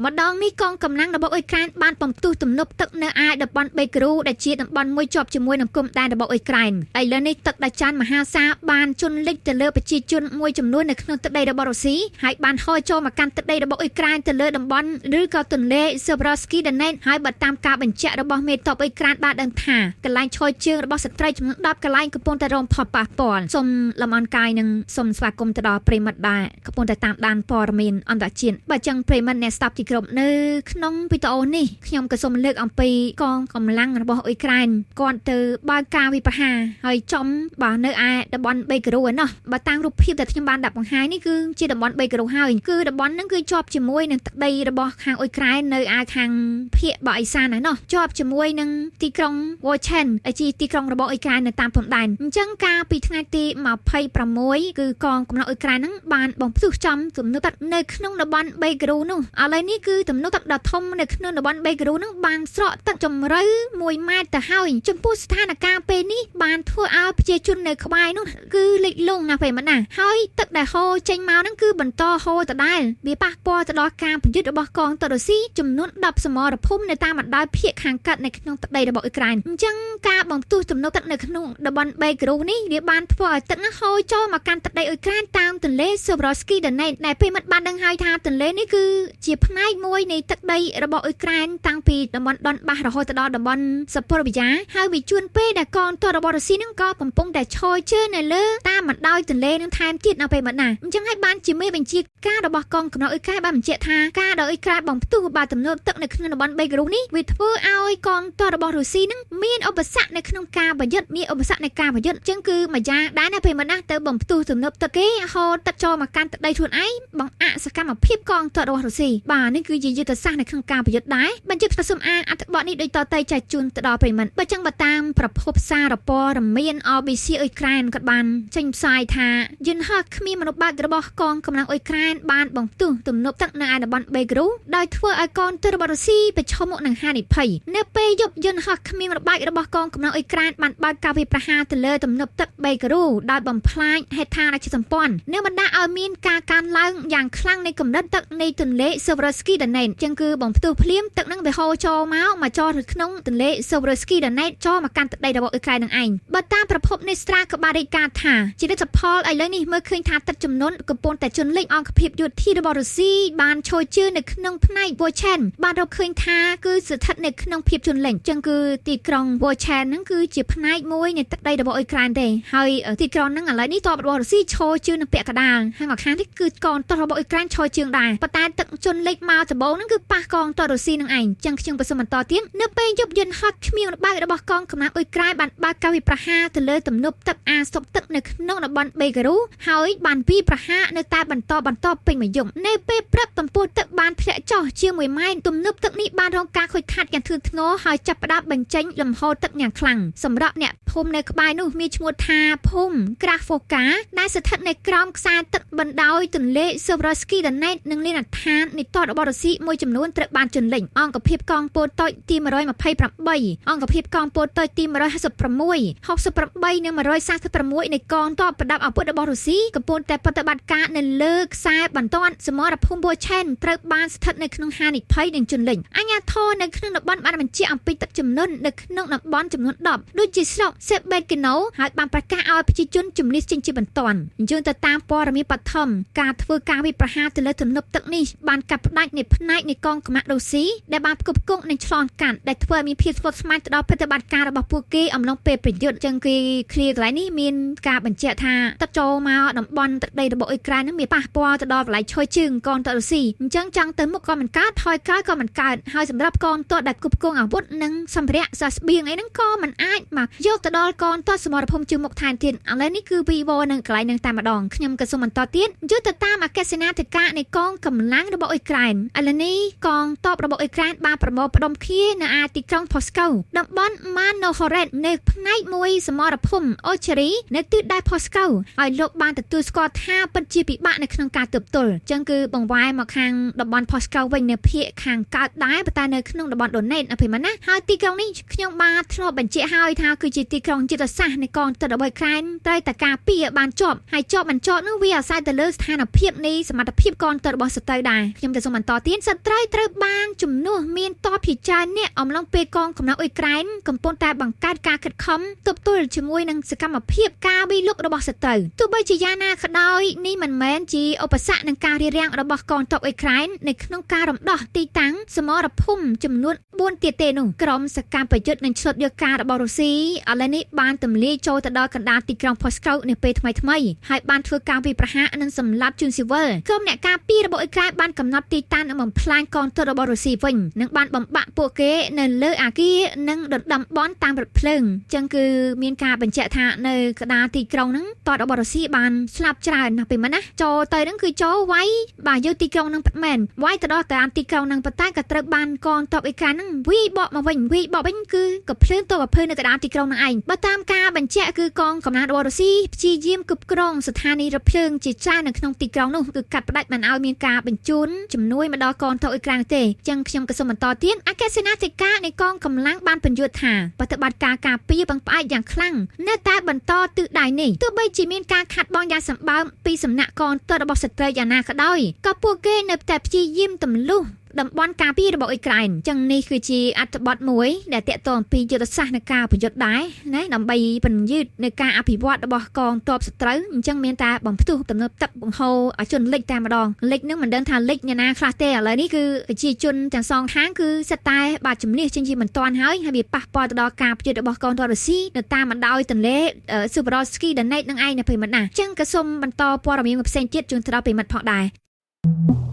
ម្ដងនេះកងកម្លាំងរបស់អ៊ុយក្រែនបានបំផ្ទុះទំនប់ទឹកនៅឯតំបន់បេក្រូដែលជាតំបន់មួយជាប់ជាមួយនឹងគុំដែនរបស់អ៊ុយក្រែនឥឡូវនេះទឹកដែលចានមហាសាបានជន់លិចទៅលើប្រជាជនមួយចំនួននៅក្នុងទឹកដីរបស់រុស្ស៊ីហើយបានហូរចូលមកកាន់ទឹកដីរបស់អ៊ុយក្រែនទៅលើតំបន់ឬក៏ទន្លេសេវរ៉ាស្គីដាណេតហើយបើតាមការបញ្ជាក់របស់មេតបអ៊ុយក្រែនបានដឹងថាកន្លែងឈរជើងរបស់ស្ត្រីចំនួន10កន្លែងកំពុងតែរងផលប៉ះពាល់សូមលំអរកាយនិងសូមស្វាគមន៍ទៅដល់ប្រិមិត្តដែលកំពុងតែតាមដានព័ត៌មានអន្តរជាតិបើចឹងប្រិមិត្តអ្នកស្ដាប់ទីគោរពនៅក្នុងវីដេអូនេះខ្ញុំក៏សូមលើកអំពីកងកម្លាំងរបស់អ៊ុយក្រែនគាត់ទៅបើកការវិប្រហារហើយចំបាទនៅឯតំបន់បេក្រូឯណោះបើតាមរូបភាពដែលខ្ញុំបានដាក់បង្ហាញនេះគឺជាតំបន់បេក្រូហើយគឺតំបន់ហ្នឹងគឺជាប់ជាមួយនឹងទឹកដីរបស់ខាងអ៊ុយក្រែននៅឯខាងភាគបអ៊ីសានឯណោះជាប់ជាមួយនឹងទីក្រុងវ៉ូឆេនដែលជាទីក្រុងរបស់អ៊ុយក្រែននៅតាមព្រំដែនអញ្ចឹងកាលពីថ្ងៃទី26គឺកងកម្លាំងអ៊ុយក្រែនហ្នឹងបានបំផ្ទុះចំទំនប់ទឹកនៅក្នុងតំបន់បេក្រូនោះឥឡូវនេះគឺទំនប់ទឹកដ៏ធំនៅក្នុងតំបន់បេក្រូនោះបានស្រកទឹកជម្រៅ1ម៉ែត្រទៅហើយចំពោះស្ថានភាពពេលនេះបានធ្វើឲ្យប្រជាជននៅក្បែរនោះគឺលិចលង់ណាស់ពេលណាហើយទឹកដែលហូរចេញមកហ្នឹងគឺបន្តហូរដដែលវាប៉ះពាល់ទៅដល់ការប្រយុទ្ធរបស់កងទ័ពរុស្ស៊ីចំនួន10សមរភូមិនៅតាមបណ្ដោយភាគខាងកើតនៅក្នុងទឹកដីរបស់អ៊ុយក្រែនអញ្ចឹងការបំផ្ទុះទំនប់ទឹកនៅក្នុងតំបន់បេក្រូនេះវាបានធ្វើឲ្យទឹកហ្នឹងហូរចូលមកកាន់ទឹកដីអ៊ុយក្រែនតាមទន្លេសេវរ៉ាស្គីដាណេតដែលពេលមិត្តបានដឹងហើយថាទន្លេនេះគឺជាផ្នែកមួយនៃទឹកដីរបស់អ៊ុយក្រែនតាំងពីតំបន់ដុនបាសរហូតទៅដល់តំបន់សាប៉ូរវីយ៉ាហើយវាជួនពេលដែលកងទ័ពរបស់រុស្ស៊ីហ្នឹងក៏កំពុងតែឈរជើងនៅលើតាមបណ្ដោយទន្លេនឹងថែមទៀតនៅពេលមិត្តណាអញ្ចឹងហើយបានជាមេបញ្ជាការរបស់កងកម្លាំងអ៊ុយក្រែនបានបញ្ជាក់ថាការដែលអ៊ុយក្រែនបំផ្ទុះបាទទំនប់ទឹកនៅក្នុងតំបន់បេក្រូនេះវាធ្វើឲ្យកងទ័ពរបស់រុស្ស៊ីហ្នឹងមានឧបសគ្គនៅក្នុងការប្រយុទ្ធមានឧបសគ្គនៃការប្រយុទ្ធអញ្ចឹងគឺមួយយ៉ាងដែរណាពេលមិត្តណាទៅបំផ្ទុះទំនប់ទឹកគេហូរទឹកចូលមកកាន់ទឹកដីខ្លួនឯងបង្អាក់សកម្មភាពកងទ័ពរបស់រុស្ស៊ីបាទនេះគឺជាយុទ្ធសាស្ត្រនៅក្នុងការប្រយុទ្ធដែរបញ្ជាក់សូមអានអត្ថបទនេះដូចតទៅចែកជូនទៅដល់ប្រិយមិត្តបើចឹងបើតាមប្រភពសារព័ត៌មាន RBC អ៊ុយក្រែនក៏បានចេញផ្សាយថាយន្តហោះគ្មានមនុស្សបើករបស់កងកម្លាំងអ៊ុយក្រែនបានបំផ្ទុះទំនប់ទឹកនៅឯតំបន់បេក្រូដោយធ្វើឲ្យកងទ័ពរបស់រុស្ស៊ីប្រឈមមុខនឹងហានិភ័យនៅពេលយប់យន្តហោះគ្មានមនុស្សបើករបស់កងកម្លាំងអ៊ុយក្រែនបានបើកការវាយប្រហារទៅលើទំនប់ទឹកបេក្រូដោយបំផ្លាញហេដ្ឋារចនាសម្ព័ន្ធនិងបណ្ដាលឲ្យមានការកើនឡើងយ៉ាងខ្លាំងនៃកម្រិតទឹកនៃទន្លេសេវរ៉ាស្គីដាណេតចឹងគឺបំផ្ទុះភ្លាមទឹកនឹងវាហូរចូលមកចោលនៅក្នុងទន្លេសេវរ៉ាស្គីដាណេតចូលមកកាន់ទឹកដីរបស់អ៊ុយក្រែននឹងឯងបើតាមប្រភពនៃស្រាក៏បានរាយការណ៍ថាជាលទ្ធផលឥឡូវនេះមើលឃើញថាទឹកចំនួនកំពុងតែជន់លិចអង្គភាពយោធារបស់រុស្ស៊ីបានឈរជើងនៅក្នុងផ្នែកវ៉ូឆេនបានរកឃើញថាគឺស្ថិតនៅក្នុងភាពជន់លិចចឹងគឺទីក្រុងវ៉ូឆេនហ្នឹងគឺជាផ្នែកមួយនៃទឹកដីរបស់អ៊ុយក្រែនទេហើយទីក្រុងហ្នឹងឥឡូវនេះតបរបស់រុស្ស៊ីឈរជើងនៅពាក់កណ្ដាលហើយមកខាងនេះគឺកងទ័ពរបស់អ៊ុយក្រែនឈរជើងដែរប៉ុន្តែទឹកជន់លិចមកដំបូងហ្នឹងគឺប៉ះកងទ័ពរុស្ស៊ីនឹងឯងចឹងខ្ញុំបើសុំបន្តទៀតនៅពេលយប់យន្តហោះគ្មានបើករបស់កងកម្លាំងអ៊ុយក្រែនបានបើកការវាយប្រហារទៅលើទំនប់ទឹកអាសុកទឹកនៅក្នុងតំបន់បេក្រូហើយបានវាយប្រហារនៅតែបន្តពេញមួយយប់នៅពេលព្រឹកទំព័រទឹកបានធ្លាក់ចុះជាង1ម៉ែត្រទំនប់ទឹកនេះបានរងការខូចខាតយ៉ាងធ្ងន់ធ្ងរហើយចាប់ផ្ដើមបញ្ចេញលំហូរទឹកយ៉ាងខ្លាំងសម្រាប់អ្នកភូមិនៅក្បែរនោះមានឈ្មោះថាភូមិក្រាហ្វូកាដែលស្ថិតនៅក្រោមខ្សែទឹកបណ្ដោយទន្លេសេវរ៉ាស្គីដាណេតនិងលានដ្ឋាននៃទ័ពរបស់រុស្ស៊ីមួយចំនួនត្រូវបានជន់លិចអង្គភាពកងពលតូចទី128អង្គភាពកងពលតូចទី156 68និង146នៃកងទ័ពប្រដាប់អាវុធរបស់រុស្ស៊ីកំពុងតែប្រតិបត្តិការនៅលើខ្សែបន្ទាត់សមរភូមិវ៉ូឆេនត្រូវបានស្ថិតនៅក្នុងហានិភ័យនិងជន់លិចអាជ្ញាធរនៅក្នុងតំបន់បានបញ្ជាក់អំពីទឹកជំនន់នៅក្នុងតំបន់ចំនួន10ដូចជាស្រុកសេបេតគីណូហើយបានប្រកាសឲ្យប្រជាជនជំនះចេញជាបន្ទាន់អញ្ចឹងទៅតាមព័ត៌មានបឋមការធ្វើការវិប្រហារទៅលើទំនប់ទឹកនេះបានកាត់ផ្ដាច់នៃផ្នែកនៃកងកម្លាំងរុស្ស៊ីដែលបានផ្គប់ផ្គង់និងឆ្លងកាត់ដែលធ្វើឲ្យមានភាពស្មុគស្មាញទៅដល់ប្រតិបត្តិការរបស់ពួកគេអំឡុងពេលប្រយុទ្ធចឹងគឺឃ្លាកន្លែងនេះមានការបញ្ជាក់ថាទឹកចូលមកតំបន់ទឹកដីរបស់អ៊ុយក្រែននឹងមានប៉ះពាល់ទៅដល់កន្លែងឈរជើងកងទ័ពរុស្ស៊ីអញ្ចឹងចង់ទៅមុខក៏មិនកើតថយក្រោយក៏មិនកើតហើយសម្រាប់កងទ័ពដែលគ្រប់គ្រងអាវុធនិងសម្ភារៈសាស្បៀងអីហ្នឹងក៏មិនអាចមកយកទៅដល់កងទ័ពសមរភូមិជើងមុខថែមទៀតឥឡូវនេះគឺវីវនឹងកន្លែងនឹងតែម្ដងខ្ញុំក៏សូមបន្តទៀតយុទ្ធទៅតាមអគ្គសេនាធិការនៃកងកម្លាំងរបស់អ៊ុយក្រែនឥឡូវនេះកងទ័ពរបស់អ៊ុយក្រែនបានប្រមូលផ្ដុំគ្នានៅឯទីក្រុងផូស្កូតំបន់ម៉ាណូហូរ៉េតនៅផ្នែកមួយសមរភូមិអូឆេរីនៅទិសដៅផូស្កូហើយលោកបានទទួលស្គាល់ថាពិតជាពិបាកនៅក្នុងការទប់ទល់ចឹងគឺបង្វែរមកខាងតំបន់ផូស្កូវិញនៅភាគខាងកើតដែរប៉ុន្តែនៅក្នុងតំបន់ដូណេតអភិមណាហើយទីក្រុងនេះខ្ញុំបានធ្លាប់បញ្ជាក់ហើយថាគឺជាទីក្រុងយុទ្ធសាស្ត្រនៃកងទ័ពរបស់អ៊ុយក្រែនត្រូវតែការពារបានជាប់ហើយជាប់មិនជាប់នោះវាអាស្រ័យទៅលើស្ថានភាពនៃសមត្ថ ភាពកនទ័ពរបស់សត្រូវដែរខ្ញុំក៏សូមបន្តទៀតសត្រូវត្រូវបានជំនួសមានតបជាច្រើនអ្នកអំឡុងពេលកងកម្លាំងអ៊ុយក្រែនកំពុងតែបង្កើតការខិតខំទប់ទល់ជាមួយនឹងសកម្មភាពការវាយលុករបស់សត្រូវទោះបីជាយ៉ាងណាក៏ដោយនេះមិនមែនជាឧបសគ្គនឹងការរារាំងរបស់កងទ័ពអ៊ុយក្រែននៅក្នុងការរំដោះទីតាំងសមរភូមិចំនួន4ទៀតទេនោះក្រុមសកម្មប្រយុទ្ធនឹងឆ្លុតយកការរបស់រុស្ស៊ីឥឡូវនេះបានទម្លាយចូលទៅដល់កណ្ដាលទីក្រុងផូស្កូនៅពេលថ្មីៗហើយបានធ្វើការវាយប្រហារនិងសម្លាប់ជនស៊ីវិលក្រុមអ្នកការពាររបស់អ៊ុយក្រែនបានកំណត់ទីតាំងនិងបំផ្លាញកងទ័ពរបស់រុស្ស៊ីវិញនិងបានបំបាក់ពួកគេនៅលើអាគារនិងដណ្ដំបន់តាមរថភ្លើងអញ្ចឹងគឺមានការបញ្ជាក់ថានៅកណ្ដាលទីក្រុងហ្នឹងតើរបស់រុស្ស៊ីបានស្លាប់ច្រើនណាស់ពេលហ្នឹងណាចូលទៅហ្នឹងគឺចូលវាយបាទយកទីក្រុងហ្នឹងពិតមែនវាយទៅដល់កណ្ដាលទីក្រុងហ្នឹងប៉ុន្តែក៏ត្រូវបានកងទ័ពអ៊ុយក្រែនហ្នឹងវាយបកមកវិញគឺក៏ភ្លើងតកភើនៅកណ្ដាលទីក្រុងហ្នឹងឯងបើតាមការបញ្ជាក់គឺកងកម្លាំងរបស់រុស្ស៊ីព្យាយាមគ្រប់គ្រងស្ថានីយ៍រថភ្លើងជាច្រើននៅក្នុងទីក្រុងនោះគឺកាត់ផ្តាច់មិនឲ្យមានការបញ្ជូនជំនួយមកដល់កងទ័ពអ៊ុយក្រែនទេអញ្ចឹងខ្ញុំក៏សូមបន្តទៀតអគ្គសេនាធិការនៃកងកម្លាំងបានបញ្យល់ថាបប្រតិបត្តិការការពារបង្ផ្អែកយ៉ាងខ្លាំងនៅតែបន្តទិសដៅនេះទោះបីជាមានការខាត់បងយ៉ាងសម្បើមពីសំណាក់កងទ័ពរបស់សត្រូវយ៉ាងណាក៏ដោយក៏ពួកគេនៅតែព្យាយាមទម្លុះតំបន់ការពាររបស់អ៊ុយក្រែនអញ្ចឹងនេះគឺជាអត្ថបទមួយដែលតាក់ទងអំពីយុទ្ធសាស្ត្រនៃការប្រយុទ្ធដែរណាដើម្បីពន្យឺតនៅការអភិវឌ្ឍរបស់កងទ័ពសត្រូវអញ្ចឹងមានតែបំផ្ទុះទំនើបទឹកបង្ហូរឲ្យជនលិចតែម្ដងលិចនឹងមិនដឹងថាលិចអ្នកណាខ្លះទេឥឡូវនេះគឺប្រជាជនទាំងសងខាងគឺសិតតែបាទជំនះជាមិនតាន់ហើយវាប៉ះពាល់ទៅដល់ការប្រយុទ្ធរបស់កងទ័ពរុស្ស៊ីនៅតាមបណ្ដោយទន្លេស៊ូបរ៉ូស្គីដាណេតនឹងឯងនៅពេលមិត្តណាអញ្ចឹងក៏សូមបន្តព័ត៌មានផ្សេងទៀតជូនទៅដល់ពេលមិត្តផងដែរ